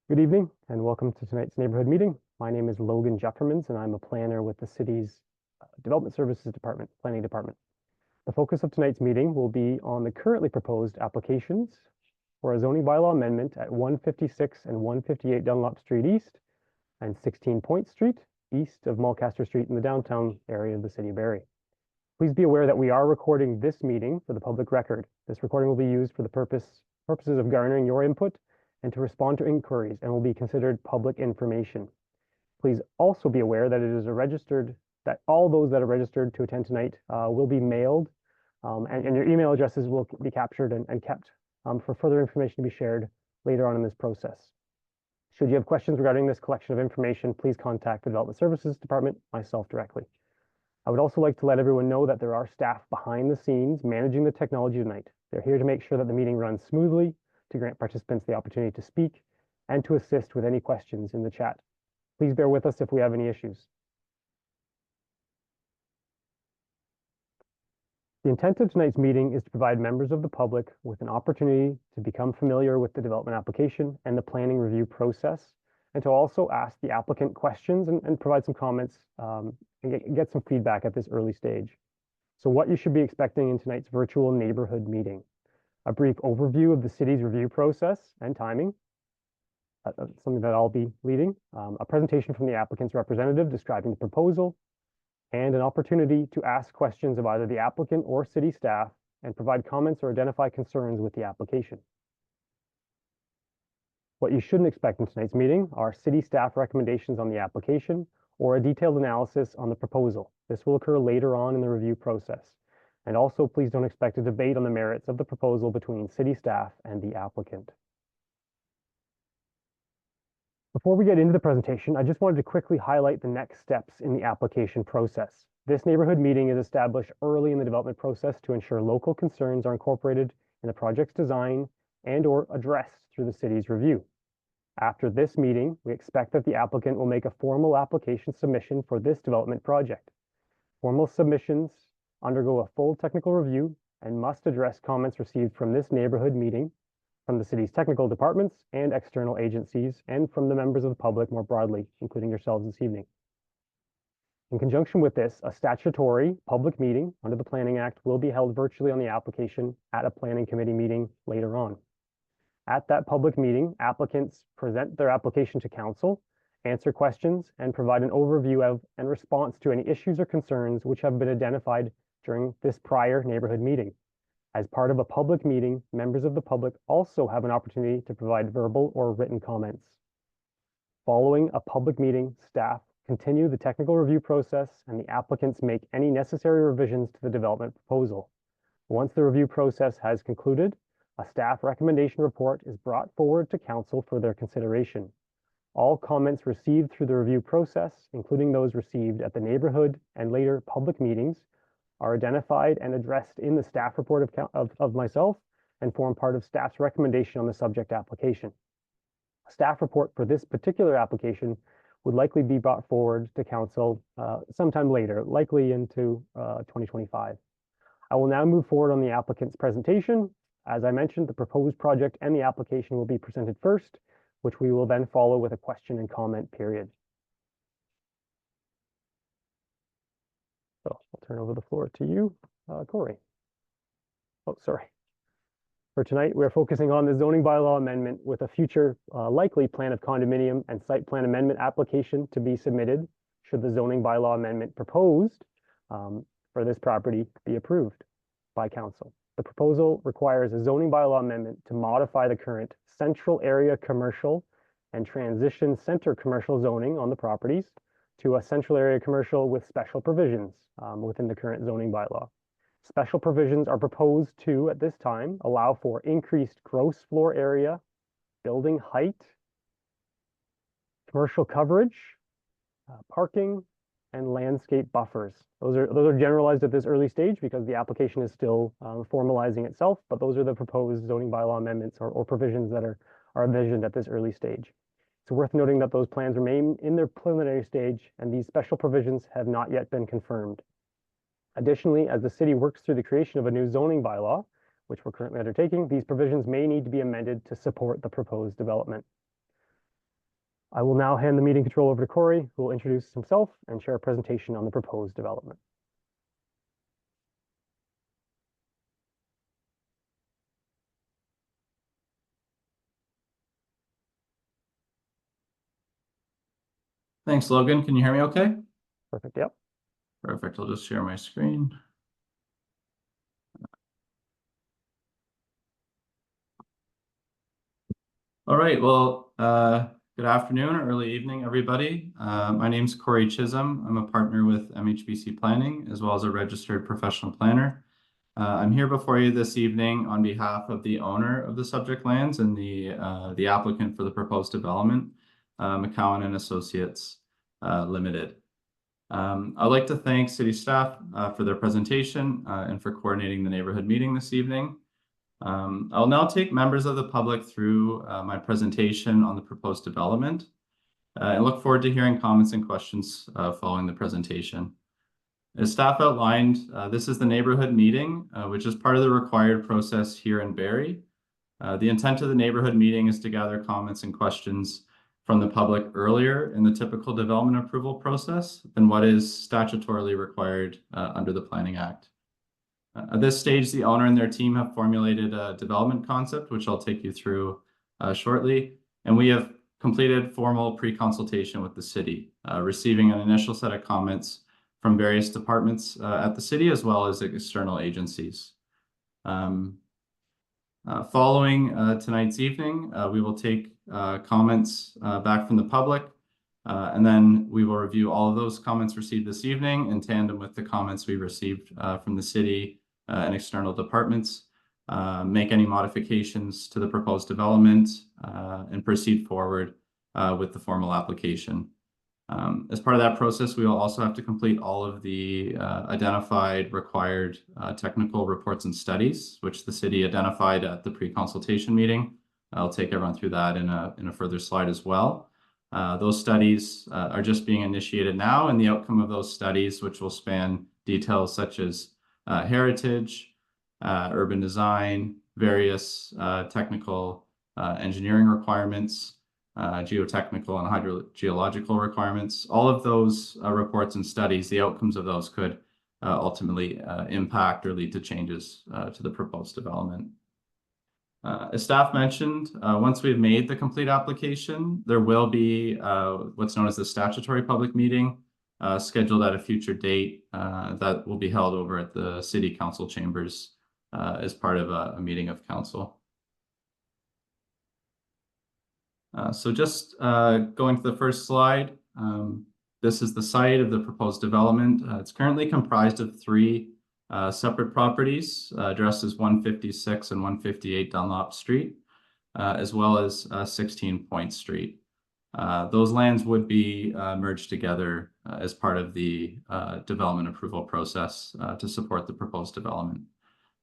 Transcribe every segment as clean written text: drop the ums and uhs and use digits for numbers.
Good evening and welcome to tonight's neighborhood meeting. My name is Logan Jeffermans and I'm a planner with the city's Development Services Department, Planning Department. The focus of tonight's meeting will be on the currently proposed applications for a zoning bylaw amendment at 156 and 158 Dunlop Street East and 16 Poyntz Street, east of Mulcaster Street in the downtown area of the City of Barrie. Please be aware that we are recording this meeting for the public record. This recording will be used for the purposes of garnering your input and to respond to inquiries and will be considered public information. Please also be aware that that all those that are registered to attend tonight will be mailed and your email addresses will be captured and kept for further information to be shared later on in this process. Should you have questions regarding this collection of information, please contact the Development Services Department, myself directly. I would also like to let everyone know that there are staff behind the scenes managing the technology tonight. They're here to make sure that the meeting runs smoothly, to grant participants the opportunity to speak, and to assist with any questions in the chat. Please bear with us if we have any issues. The intent of tonight's meeting is to provide members of the public with an opportunity to become familiar with the development application and the planning review process, and to also ask the applicant questions and provide some comments and get some feedback at this early stage. So what you should be expecting in tonight's virtual neighborhood meeting: a brief overview of the city's review process and timing, something that I'll be leading, a presentation from the applicant's representative describing the proposal, and an opportunity to ask questions of either the applicant or city staff and provide comments or identify concerns with the application. What you shouldn't expect in tonight's meeting are city staff recommendations on the application or a detailed analysis on the proposal. This will occur later on in the review process. And also, please don't expect a debate on the merits of the proposal between city staff and the applicant. Before we get into the presentation, I just wanted to quickly highlight the next steps in the application process. This neighborhood meeting is established early in the development process to ensure local concerns are incorporated in the project's design and/or addressed through the city's review. After this meeting, we expect that the applicant will make a formal application submission for this development project. Formal submissions undergo a full technical review and must address comments received from this neighborhood meeting, from the city's technical departments and external agencies, and from the members of the public more broadly, including yourselves this evening. In conjunction with this, a statutory public meeting under the Planning Act will be held virtually on the application at a planning committee meeting later on. At that public meeting, applicants present their application to council, answer questions, and provide an overview of and response to any issues or concerns which have been identified during this prior neighborhood meeting. As part of a public meeting, members of the public also have an opportunity to provide verbal or written comments. Following a public meeting, staff continue the technical review process and the applicants make any necessary revisions to the development proposal. Once the review process has concluded, a staff recommendation report is brought forward to council for their consideration. All comments received through the review process, including those received at the neighborhood and later public meetings, are identified and addressed in the staff report of myself and form part of staff's recommendation on the subject application. A staff report for this particular application would likely be brought forward to council sometime later, likely into 2025. I will now move forward on the applicant's presentation. As I mentioned, the proposed project and the application will be presented first, which we will then follow with a question and comment period. So I'll turn over the floor to you, Corey. Oh, sorry. For tonight, we're focusing on the zoning bylaw amendment with a future likely plan of condominium and site plan amendment application to be submitted should the zoning bylaw amendment proposed for this property be approved by council. The proposal requires a zoning bylaw amendment to modify the current central area commercial and transition center commercial zoning on the properties to a central area commercial with special provisions within the current zoning bylaw. Special provisions are proposed to, at this time, allow for increased gross floor area, building height, commercial coverage, parking, and landscape buffers. Those are generalized at this early stage because the application is still formalizing itself, but those are the proposed zoning bylaw amendments or provisions that are envisioned at this early stage. It's worth noting that those plans remain in their preliminary stage and these special provisions have not yet been confirmed. Additionally, as the city works through the creation of a new zoning bylaw, which we're currently undertaking, these provisions may need to be amended to support the proposed development. I will now hand the meeting control over to Corey, who will introduce himself and share a presentation on the proposed development. Thanks, Logan. Can you hear me okay? Perfect, yep. Perfect. I'll just share my screen. All right. Well, good afternoon or early evening, everybody. My name's Corey Chisholm. I'm a partner with MHBC Planning, as well as a registered professional planner. I'm here before you this evening on behalf of the owner of the subject lands and the applicant for the proposed development, McCowan and Associates Limited. I'd like to thank city staff for their presentation and for coordinating the neighborhood meeting this evening. I'll now take members of the public through my presentation on the proposed development and look forward to hearing comments and questions following the presentation. As staff outlined, this is the neighborhood meeting, which is part of the required process here in Barrie. The intent of the neighborhood meeting is to gather comments and questions from the public earlier in the typical development approval process than what is statutorily required under the Planning Act. At this stage, the owner and their team have formulated a development concept, which I'll take you through shortly, and we have completed formal pre-consultation with the city, receiving an initial set of comments from various departments at the city, as well as external agencies. Following tonight's evening, we will take comments back from the public, and then we will review all of those comments received this evening in tandem with the comments we received from the city and external departments, make any modifications to the proposed development, and proceed forward with the formal application. As part of that process, we will also have to complete all of the identified required technical reports and studies, which the city identified at the pre-consultation meeting. I'll take everyone through that in a further slide as well. Those studies are just being initiated now, and the outcome of those studies, which will span details such as heritage, urban design, various technical engineering requirements, geotechnical and hydrogeological requirements. All of those reports and studies, the outcomes of those could ultimately impact or lead to changes to the proposed development. As staff mentioned, once we've made the complete application, there will be what's known as the statutory public meeting scheduled at a future date that will be held over at the City Council chambers as part of a meeting of council. So just going to the first slide, this is the site of the proposed development. It's currently comprised of three separate properties addressed as 156 and 158 Dunlop Street, as well as 16 Poyntz Street. Those lands would be merged together as part of the development approval process to support the proposed development.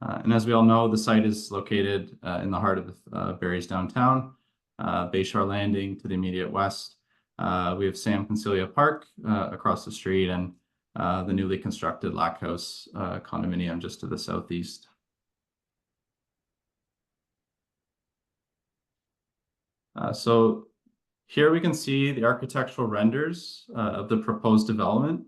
And as we all know, the site is located in the heart of Barrie's downtown, Bayshore Landing to the immediate west. We have Sam Concilia Park across the street, and the newly constructed Lac House condominium just to the southeast. So here we can see the architectural renders of the proposed development.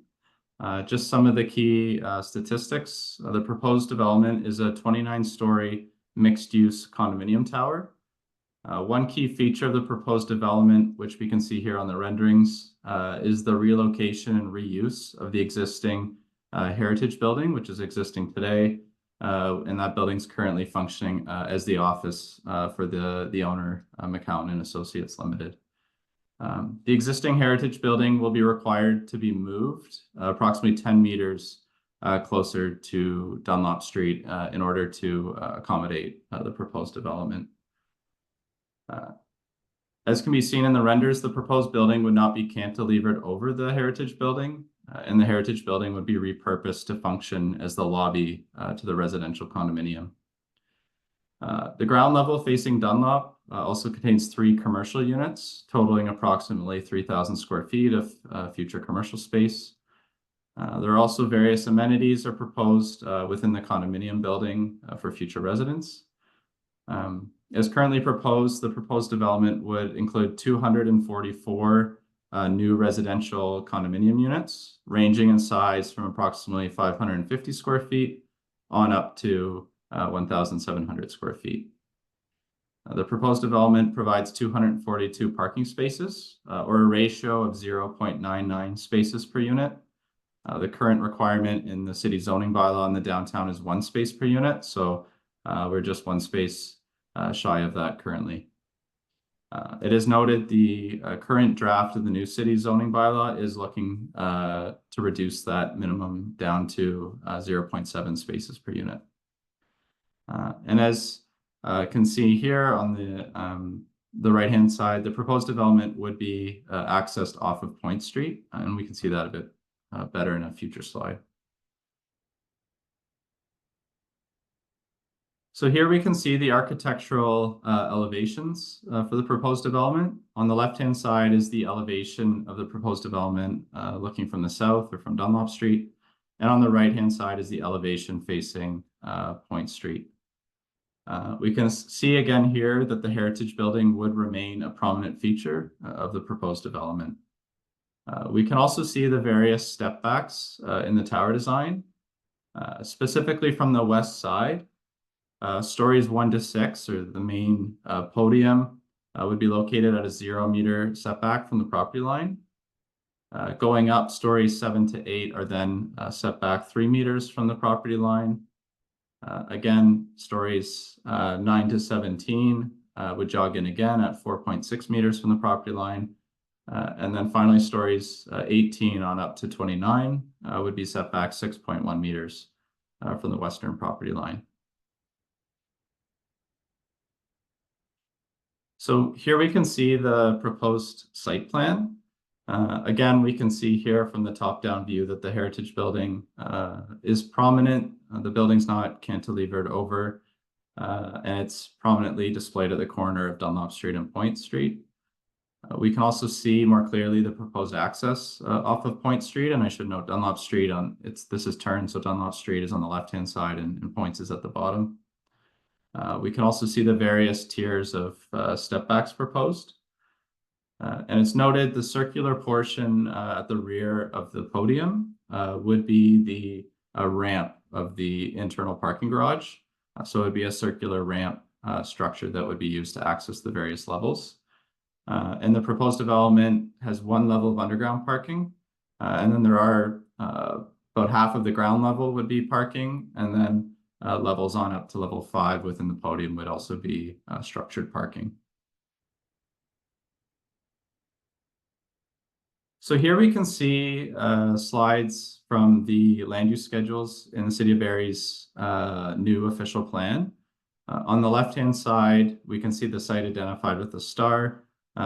Just some of the key statistics. The proposed development is a 29-story mixed-use condominium tower. One key feature of the proposed development, which we can see here on the renderings, is the relocation and reuse of the existing heritage building, which is existing today. And that building's currently functioning as the office for the owner, McCowan and Associates Limited. The existing heritage building will be required to be moved approximately 10 meters closer to Dunlop Street in order to accommodate the proposed development. As can be seen in the renders, the proposed building would not be cantilevered over the heritage building, and the heritage building would be repurposed to function as the lobby to the residential condominium. The ground level facing Dunlop also contains 3 commercial units, totaling approximately 3,000 square feet of future commercial space. There are also various amenities are proposed within the condominium building for future residents. As currently proposed, the proposed development would include 244 new residential condominium units, ranging in size from approximately 550 square feet on up to 1,700 square feet. The proposed development provides 242 parking spaces, or a ratio of 0.99 spaces per unit. The current requirement in the city zoning bylaw in the downtown is 1 space per unit, so we're just 1 space shy of that currently. It is noted the current draft of the new city zoning bylaw is looking to reduce that minimum down to 0.7 spaces per unit. And as can see here on the right-hand side, the proposed development would be accessed off of Poyntz Street, and we can see that a bit better in a future slide. So here we can see the architectural elevations for the proposed development. On the left-hand side is the elevation of the proposed development looking from the south or from Dunlop Street. And on the right-hand side is the elevation facing Poyntz Street. We can see again here that the heritage building would remain a prominent feature of the proposed development. We can also see the various step backs in the tower design, specifically from the west side. Stories 1 to 6, or the main podium, would be located at a 0-meter setback from the property line. Going up, stories 7 to 8 are then set back 3 meters from the property line. Again, stories 9 to 17 would jog in again at 4.6 meters from the property line. And then finally, stories 18 on up to 29 would be set back 6.1 meters from the western property line. So here we can see the proposed site plan. Again, we can see here from the top-down view that the heritage building is prominent. The building's not cantilevered over, and it's prominently displayed at the corner of Dunlop Street and Poyntz Street. We can also see more clearly the proposed access off of Poyntz Street, and I should note Dunlop Street this is turned, so Dunlop Street is on the left-hand side and Poyntz is at the bottom. We can also see the various tiers of step backs proposed. And it's noted the circular portion at the rear of the podium would be the ramp of the internal parking garage. So it would be a circular ramp structure that would be used to access the various levels. And the proposed development has 1 level of underground parking. And then there are about half of the ground level would be parking, and then levels on up to level 5 within the podium would also be structured parking. So here we can see slides from the land use schedules in the City of Barrie's new official plan. On the left-hand side, we can see the site identified with the star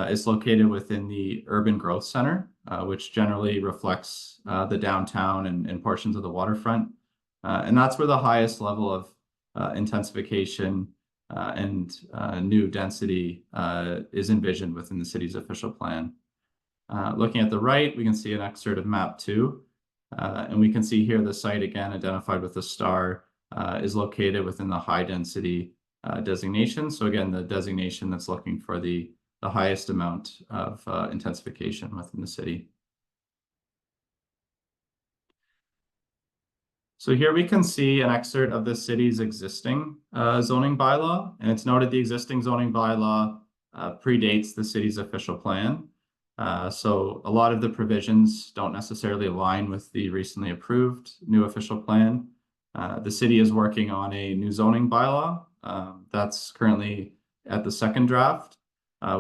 is located within the urban growth center, which generally reflects the downtown and portions of the waterfront. And that's where the highest level of intensification and new density is envisioned within the city's official plan. Looking at the right, we can see an excerpt of map 2, and we can see here the site again identified with the star is located within the high density designation. So again, the designation that's looking for the highest amount of intensification within the city. So here we can see an excerpt of the city's existing zoning bylaw, and it's noted the existing zoning bylaw predates the city's official plan. So a lot of the provisions don't necessarily align with the recently approved new official plan. The city is working on a new zoning bylaw that's currently at the second draft,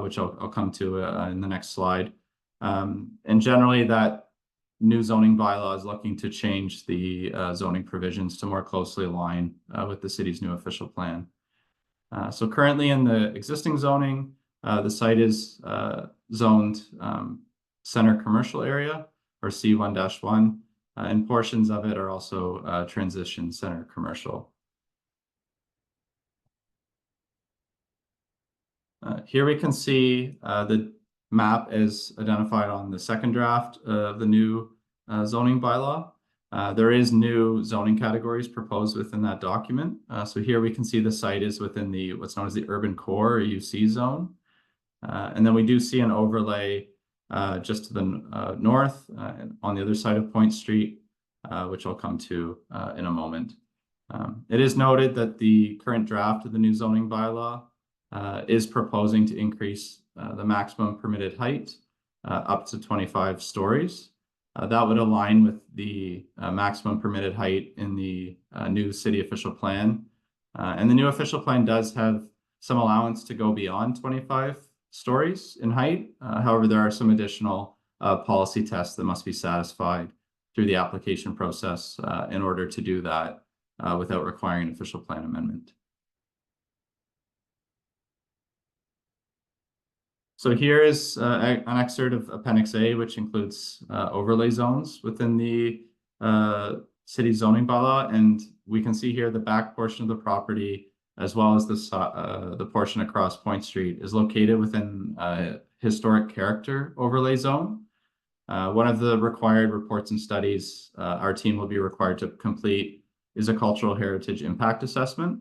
which I'll come to in the next slide. And generally that new zoning bylaw is looking to change the zoning provisions to more closely align with the city's new official plan. So currently in the existing zoning, the site is zoned center commercial area, or C1-1, and portions of it are also transition center commercial. Here we can see the map is identified on the second draft of the new zoning bylaw. There is new zoning categories proposed within that document. So here we can see the site is within the what's known as the urban core or UC zone. And then we do see an overlay just to the north on the other side of Poyntz Street, which I'll come to in a moment. It is noted that the current draft of the new zoning bylaw is proposing to increase the maximum permitted height up to 25 stories. That would align with the maximum permitted height in the new city official plan. And the new official plan does have some allowance to go beyond 25 stories in height. However, there are some additional policy tests that must be satisfied through the application process in order to do that without requiring an official plan amendment. So here is an excerpt of Appendix A, which includes overlay zones within the city zoning bylaw. And we can see here the back portion of the property, as well as the portion across Poyntz Street, is located within a historic character overlay zone. One of the required reports and studies our team will be required to complete is a cultural heritage impact assessment.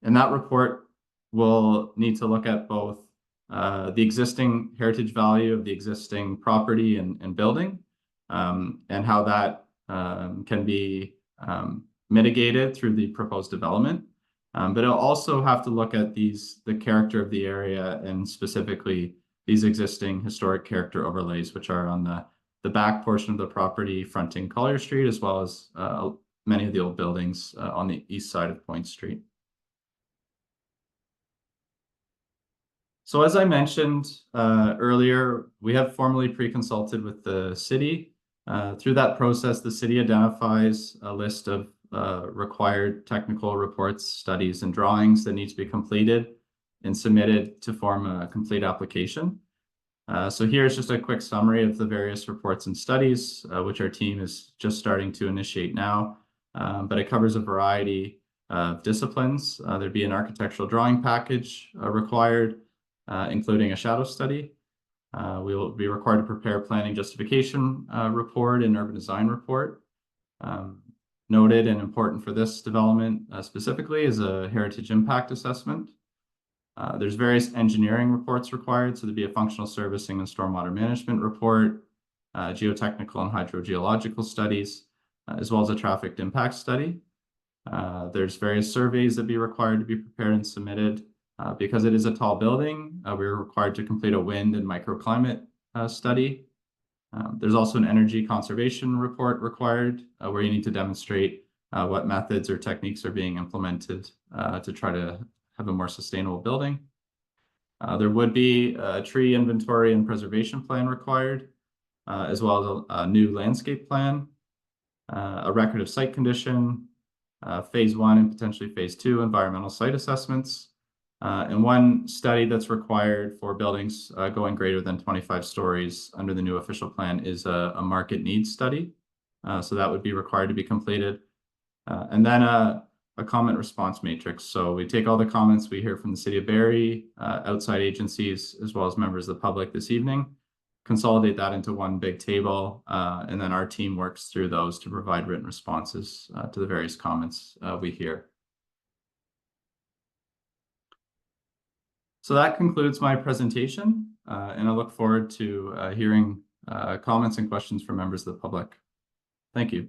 And that report will need to look at both the existing heritage value of the existing property and building, and how that can be mitigated through the proposed development. But it'll also have to look at the character of the area, and specifically these existing historic character overlays, which are on the back portion of the property fronting Collier Street, as well as many of the old buildings on the east side of Poyntz Street. So as I mentioned earlier, we have formally pre-consulted with the city. Through that process, the city identifies a list of required technical reports, studies, and drawings that need to be completed and submitted to form a complete application. So here's just a quick summary of the various reports and studies, which our team is just starting to initiate now. But it covers a variety of disciplines. There'd be an architectural drawing package required, including a shadow study. We will be required to prepare a planning justification report and urban design report. Noted and important for this development specifically is a heritage impact assessment. There's various engineering reports required, so there'd be a functional servicing and stormwater management report, geotechnical and hydrogeological studies, as well as a traffic impact study. There's various surveys that be required to be prepared and submitted. Because it is a tall building, we're required to complete a wind and microclimate study. There's also an energy conservation report required, where you need to demonstrate what methods or techniques are being implemented to try to have a more sustainable building. There would be a tree inventory and preservation plan required, as well as a new landscape plan, a record of site condition, phase 1 and potentially phase 2 environmental site assessments. And one study that's required for buildings going greater than 25 stories under the new official plan is a market needs study. So that would be required to be completed. And then a comment response matrix. So we take all the comments we hear from the City of Barrie, outside agencies, as well as members of the public this evening, consolidate that into one big table, and then our team works through those to provide written responses to the various comments we hear. So that concludes my presentation, and I look forward to hearing comments and questions from members of the public. Thank you.